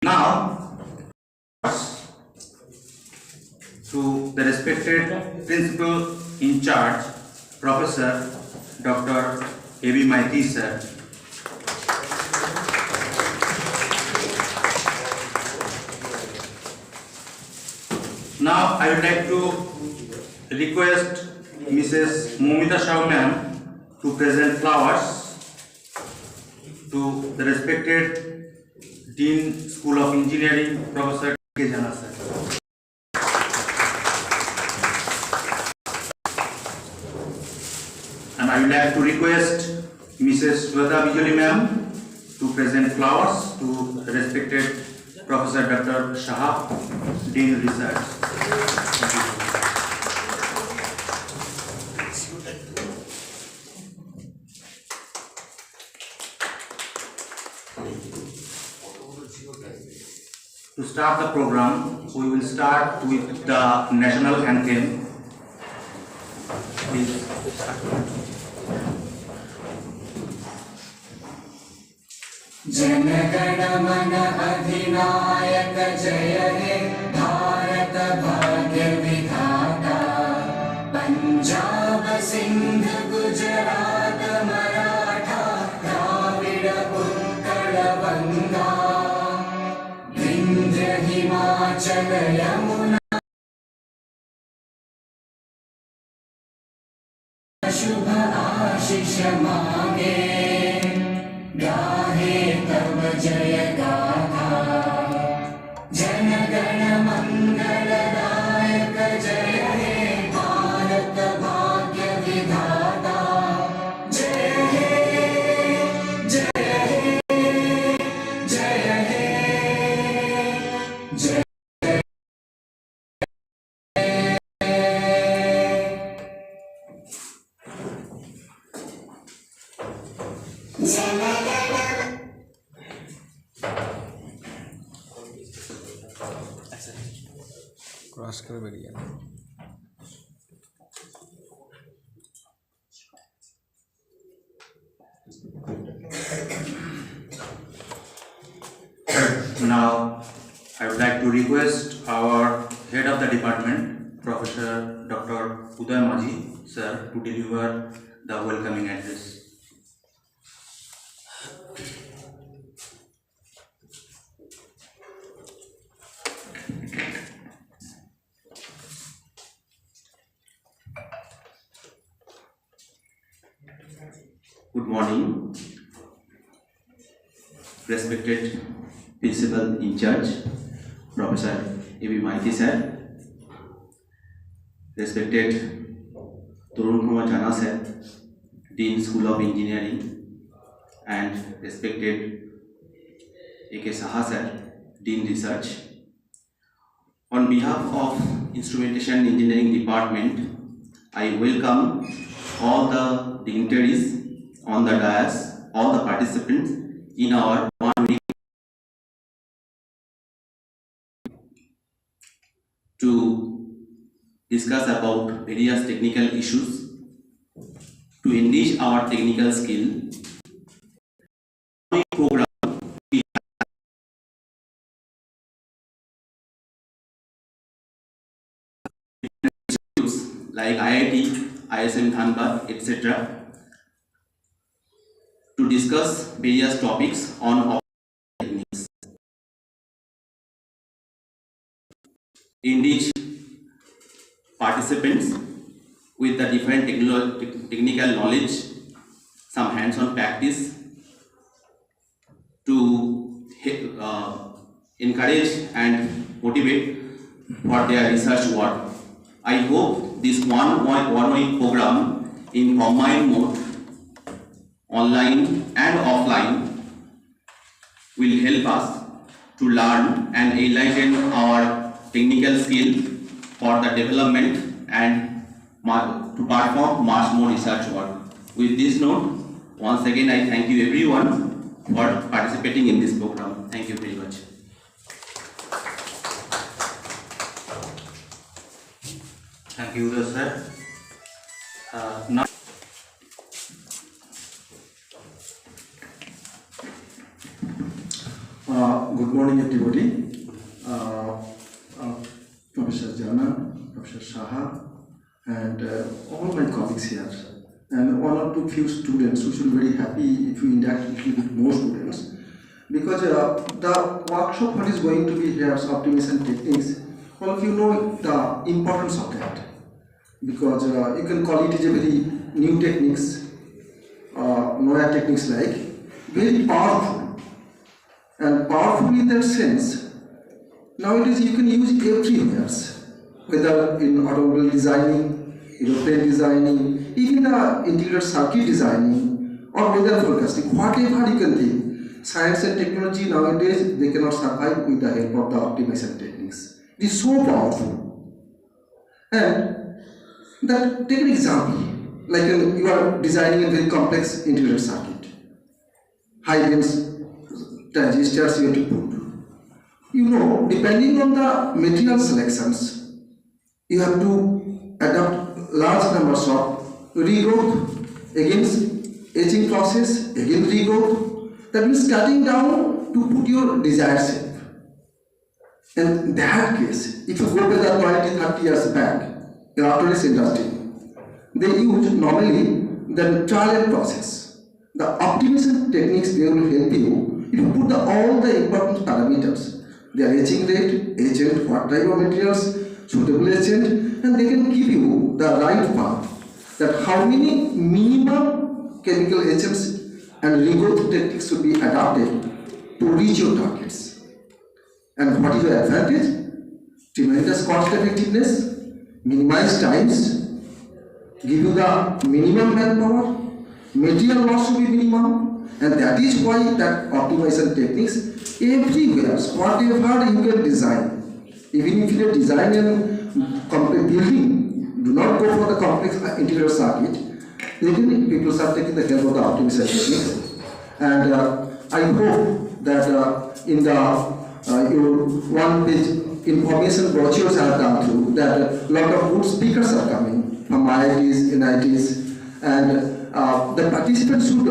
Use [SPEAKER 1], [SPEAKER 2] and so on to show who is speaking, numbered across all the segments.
[SPEAKER 1] Now, to the respected principal in charge, Professor Dr. A.B. Maiti sir. Now I would like to request Mrs. Momita Shah ma'am to present flowers to the respected Dean School of Engineering, Professor K. Jana sir. And I would like to request Mrs. Shweta Bijoli ma'am to present flowers to the respected Professor Dr. Shah, Dean Research. To start the program, we will start with the national anthem. Please.
[SPEAKER 2] जनगण मन अधिनायक जय हे भारत भाग्य विधाता पंजाब सिंध गुजरात मराठा द्राविड़ उत्कल गंगा विंध्य हिमाचल यमुना शुभ आशीष मांगे गाहे तव जय गाथा जनगण मंगलदायक जय हे भारत भाग्य विधाता जय हे जय हे जय हे जय
[SPEAKER 3] क्रॉस कर बढ़िया
[SPEAKER 1] Now, I would like to request our head of the department, Professor Dr. Uday Maji, sir, to deliver the welcoming address.
[SPEAKER 4] Good morning, respected Principal in charge, Professor A.B. Maiti sir, respected Tarun Kumar Jana sir, Dean School of Engineering, and respected A.K. Saha sir, Dean Research. On behalf of Instrumentation Engineering Department, I welcome all the dignitaries on the dais, all the participants in our 1 week to discuss about various technical issues, to enrich our technical skill. Program like IIT, ISM Dhanbad, etc. to discuss various topics on techniques. Enrich participants with the different technical knowledge, some hands-on practice to encourage and motivate for their research work. I hope this one week program in combined mode, online and offline, will help us to learn and enlighten our technical skill for the development and to perform much more research work. With this note, once again I thank you everyone for participating in this program. Thank you very much.
[SPEAKER 1] Thank you, Uday sir. Now,
[SPEAKER 5] Good morning, everybody. Professor Jana, Professor Saha, and all my colleagues here, and one or two few students who should be very happy if you interact with more students, because the workshop what is going to be here, optimization techniques, all of you know the importance of that, because you can call it as a very new techniques, Noya techniques like, very powerful. And powerful in that sense, nowadays you can use everywhere, whether in automobile designing, aeroplane designing, even the interior circuit designing, or weather forecasting, whatever you can think. Science and technology nowadays, they cannot survive with the help of the optimization techniques. It is so powerful. And that, take an example, like you are designing a very complex interior circuit, high dense transistors you have to put. You know, depending on the material selections, you have to adopt large numbers of regrowth against etching process, again regrowth. That means cutting down to put your desired shape. And in that case, if you go by the 20-30 years back, in electronics industry, they use normally the trial and process. The optimization techniques, they will help you if you put all the important parameters, their etching rate, agent, what type of materials, suitable agent, and they can give you the right path, that how many minimum chemical agents and regrowth techniques should be adopted to reach your targets. And what is your advantage? Tremendous cost effectiveness, minimize times, give you the minimum manpower, material loss will be minimum. And that is why that optimization techniques everywhere, whatever you can design, even if you design a complex building, do not go for the complex interior circuit. Even people are taking the help of the optimization techniques. And I hope that in the your one-page information brochures I have gone through, that a lot of good speakers are coming from IITs, NITs, and the participants should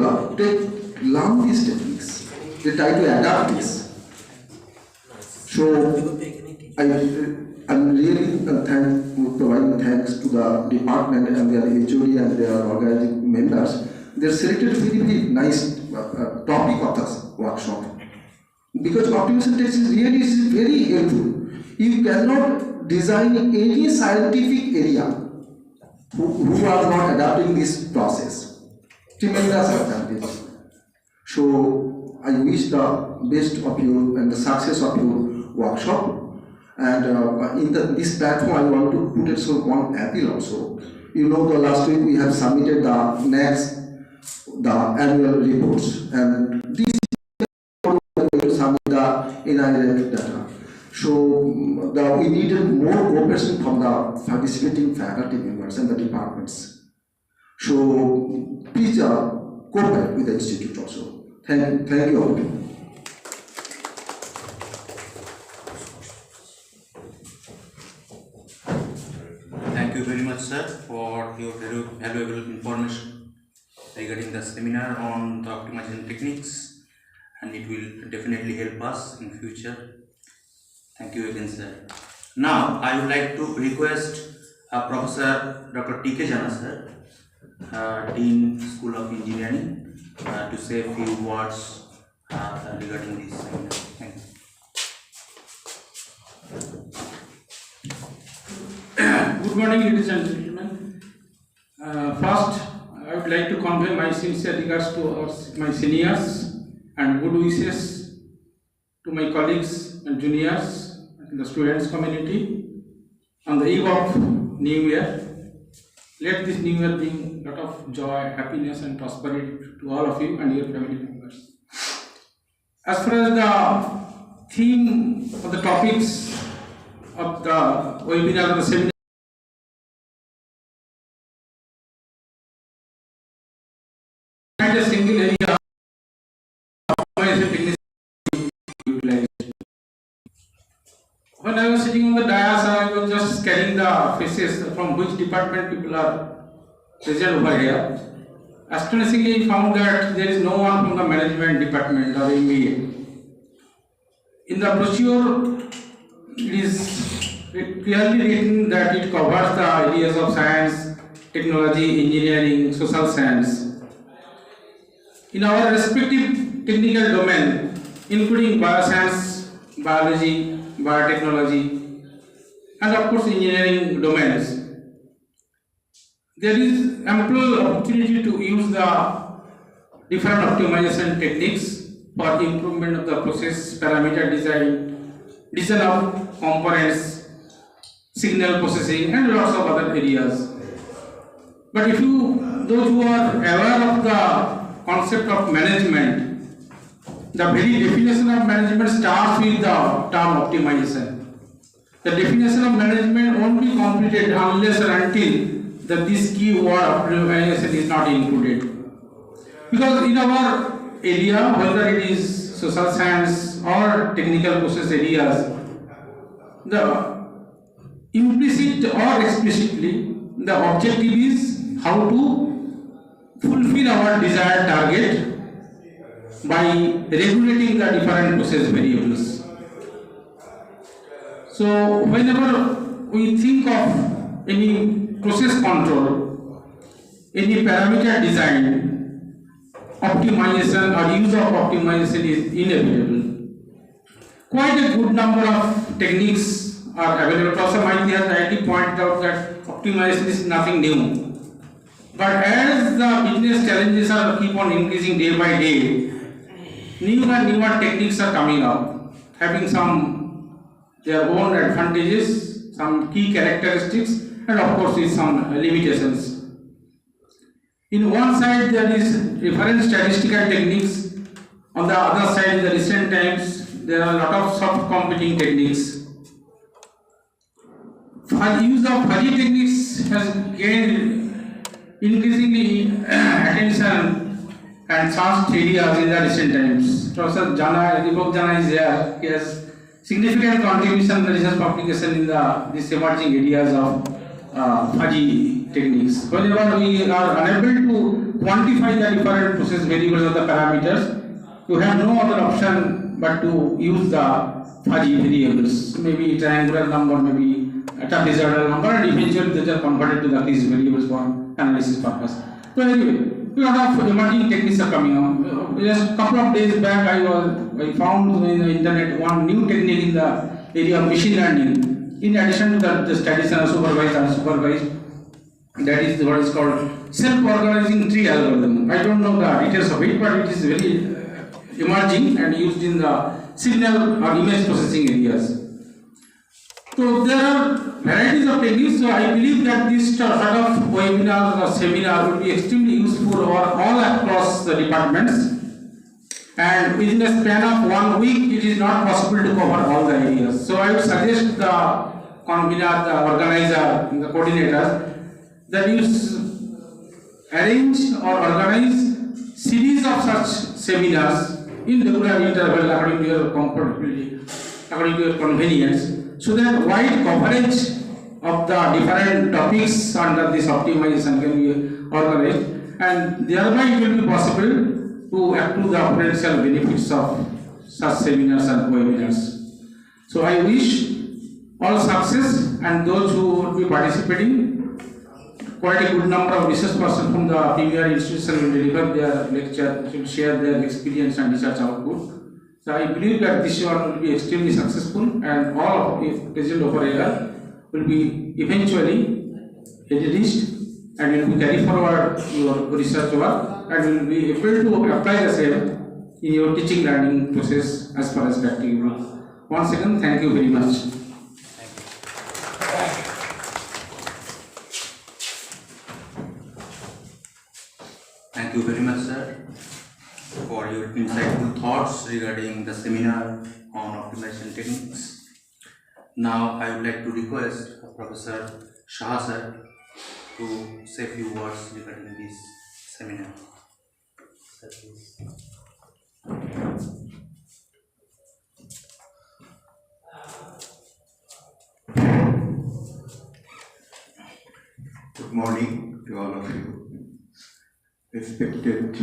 [SPEAKER 5] learn these techniques. They try to adapt this. So I'm really providing thanks to the department and their HOD and their organizing members. They selected a very, very nice topic of this workshop. Because optimization techniques really is very helpful. You cannot design any scientific area who are not adapting this process. Tremendous advantage. So I wish the best of you and the success of your workshop. And in this platform, I want to put it so one appeal also. You know, the last week we have submitted the annual reports, and this we submit the NIRF data. So we needed more cooperation from the participating faculty members and the departments. So please cooperate with the institute also. Thank you all.
[SPEAKER 1] Thank you very much, sir, for your very valuable information regarding the seminar on the optimization techniques, and it will definitely help us in future. Thank you again, sir. Now, I would like to request Professor Dr. T.K. Jana, sir, Dean, School of Engineering, to say a few words regarding this seminar. Thank you.
[SPEAKER 6] Good morning, ladies and gentlemen. First, I would like to convey my sincere regards to my seniors and good wishes to my colleagues and juniors and the students community on the eve of New Year. Let this New Year bring a lot of joy, happiness and prosperity to all of you and your family members. As far as the theme of the topics of the webinar or the seminar, a single area utilized. When I was sitting on the dais, I was just scanning the faces from which department people are present over here. Astonishingly, I found that there is no one from the management department or MBA. In the brochure, it clearly written that it covers the areas of science, technology, engineering, social science. In our respective technical domain, including bioscience, biology, biotechnology, and of course engineering domains, there is ample opportunity to use the different optimization techniques for improvement of the process, parameter design of components, signal processing, and lots of other areas. But those who are aware of the concept of management, the very definition of management starts with the term optimization. The definition of management won't be completed unless or until this key word optimization is not included. Because in our area, whether it is social science or technical process areas, the implicit or explicitly, the objective is how to fulfill our desired target by regulating the different process variables. So whenever we think of any process control, any parameter design, optimization or use of optimization is inevitable. Quite a good number of techniques are available. Professor Maiti has rightly pointed out that optimization is nothing new. But as the business challenges are keep on increasing day by day, newer and newer techniques are coming up, having some their own advantages, some key characteristics, and of course with some limitations. In one side there is reference statistical techniques, on the other side in the recent times there are a lot of soft computing techniques. The use of fuzzy techniques has gained increasingly attention and vast areas in the recent times. Professor Deepak Jana is there. He has significant contribution in the research publication in these emerging areas of fuzzy techniques. Whenever we are unable to quantify the different process variables or the parameters, you have no other option but to use the fuzzy variables, maybe triangular number, maybe a trapezoidal number, and eventually they are converted to these variables for analysis purpose. So anyway, a lot of emerging techniques are coming up. Just a couple of days back, I found in the internet one new technique in the area of machine learning. In addition to the studies and supervised and unsupervised, that is what is called self-organizing tree algorithm. I don't know the details of it, but it is very emerging and used in the signal or image processing areas. So there are varieties of techniques. So I believe that this sort of webinar or seminar will be extremely useful for all across the departments. And within a span of 1 week, it is not possible to cover all the areas. So I would suggest the convener, the organizer, the coordinators, that you arrange or organize series of such seminars in regular interval according to your comfortability, according to your convenience, so that wide coverage of the different topics under this optimization can be organized, and thereby it will be possible to accrue the potential benefits of such seminars and webinars. So I wish all success, and those who will be participating, quite a good number of research persons from the premier institution will deliver their lecture, will share their experience and research output. So I believe that this one will be extremely successful, and all of present over here will be eventually released and will be carry forward your research work and will be able to apply the same in your teaching learning process as far as practicable. Once again, thank you very much.
[SPEAKER 1] Thank you very much, sir, for your insightful thoughts regarding the seminar on optimization techniques. Now, I would like to request Professor Shah, sir, to say a few words regarding this seminar. Sir, please.
[SPEAKER 7] Good morning to all of you. Respected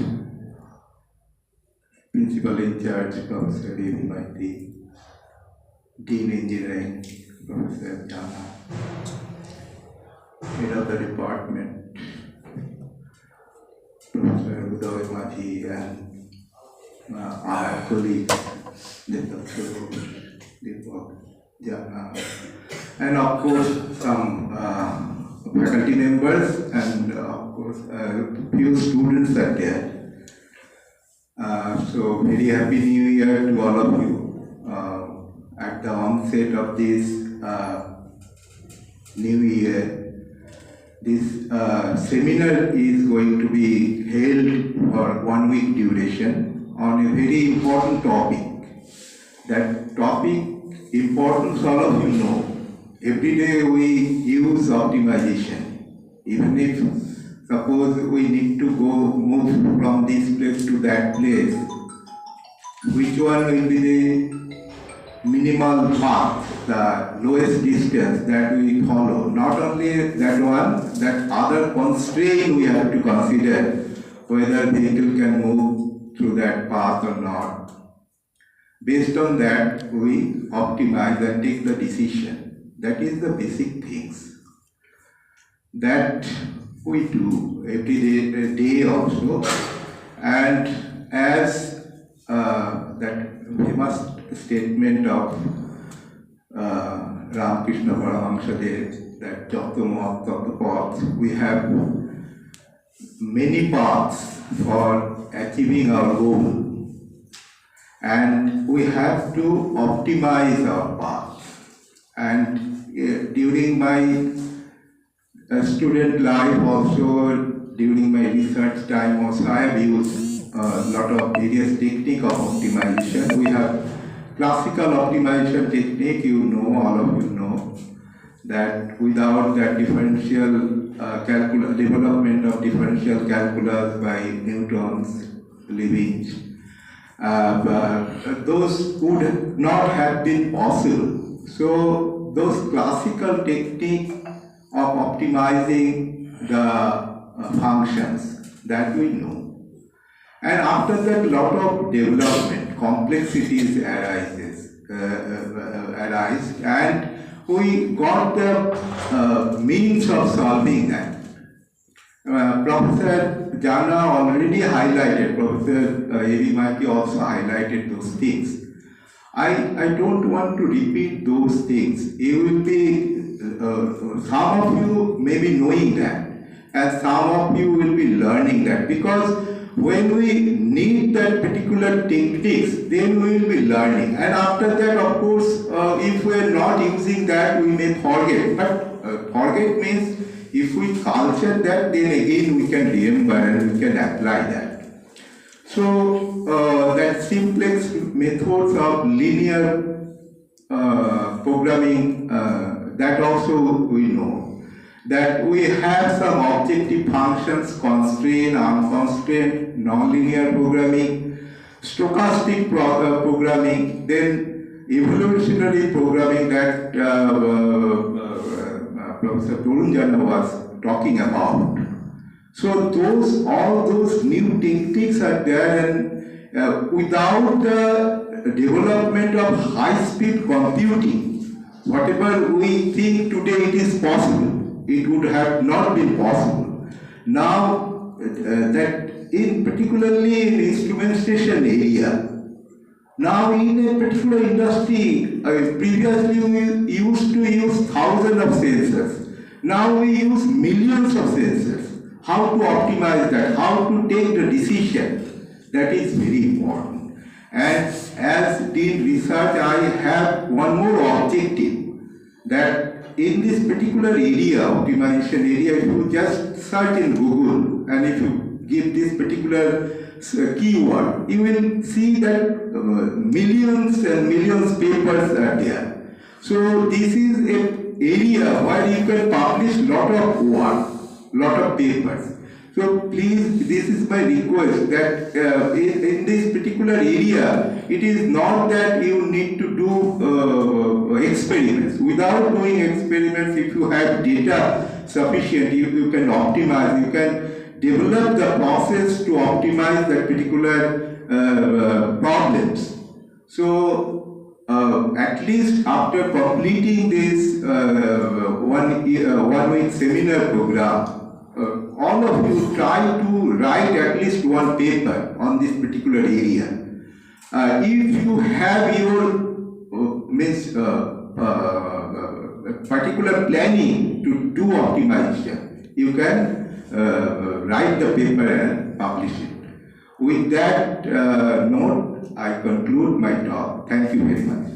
[SPEAKER 7] Principal in Charge, Professor Devi Maiti, Dean Engineering, Professor Jana, Head of the Department, Professor Uday Maji, and our colleagues, Deepak Jana, and of course some faculty members and of course few students are there. So very happy New Year to all of you. At the onset of this new year, this seminar is going to be held for 1 week duration on a very important topic. That topic importance all of you know. Every day we use optimization. Even if suppose we need to move from this place to that place, which one will be the minimal path, the lowest distance that we follow? Not only that one, that other constraint we have to consider whether vehicle can move through that path or not. Based on that, we optimize and take the decision. That is the basic things that we do every day also. And as that famous statement of Ramakrishna Paramahansa Dev, that Japtamohat Taptapath, we have many paths for achieving our goal, and we have to optimize our path. And during my student life also, during my research time also, I have used a lot of various techniques of optimization. We have classical optimization technique, you know, all of you know, that without that differential development of differential calculus by Newton's Lewis, those would not have been possible. So those classical techniques of optimizing the functions that we know. And after that, lot of development, complexities arise, and we got the means of solving that. Professor Jana already highlighted, Professor A.V. Maki also highlighted those things. I don't want to repeat those things. You will be, some of you may be knowing that, and some of you will be learning that, because when we need that particular techniques, then we will be learning. And after that, of course, if we are not using that, we may forget. But forget means if we culture that, then again we can remember and we can apply that. So that simplex methods of linear programming, that also we know. That we have some objective functions, constraint, unconstrained, nonlinear programming, stochastic programming, then evolutionary programming that Professor Tarun Jana was talking about. So all those new techniques are there, and without the development of high-speed computing, whatever we think today it is possible, it would have not been possible. Now, that in particularly in instrumentation area, now in a particular industry, previously we used to use thousands of sensors. Now we use millions of sensors. How to optimize that, how to take the decision, that is very important. And as Dean Research, I have one more objective, that in this particular area, optimization area, if you just search in Google and if you give this particular keyword, you will see that millions and millions papers are there. So this is an area where you can publish lot of work, lot of papers. So please, this is my request, that in this particular area, it is not that you need to do experiments. Without doing experiments, if you have data sufficient, you can optimize, you can develop the process to optimize that particular problems. So at least after completing this 1 week seminar program, all of you try to write at least one paper on this particular area. If you have your particular planning to do optimization, you can write the paper and publish it. With that note, I conclude my talk. Thank you very much.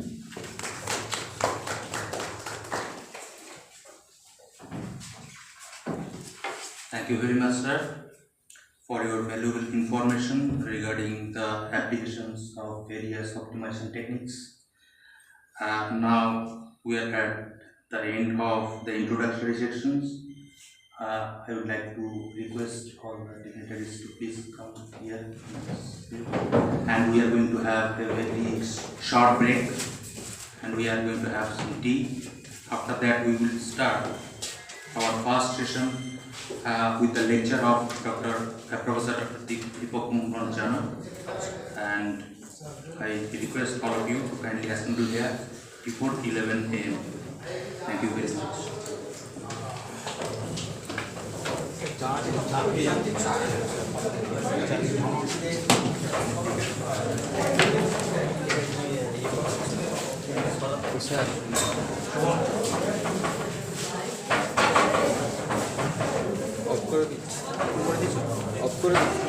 [SPEAKER 1] Thank you very much, sir, for your valuable information regarding the applications of various optimization techniques. Now we are at the end of the introductory sections. I would like to request all the dignitaries to please come here. And we are going to have a very short break, and we are going to have some tea. After that, we will start our first session with the lecture of Professor Deepak Mohan Jana. And I request all of you to kindly assemble here before 11 a.m. Thank you very much.
[SPEAKER 3] Of করে দিচ্ছি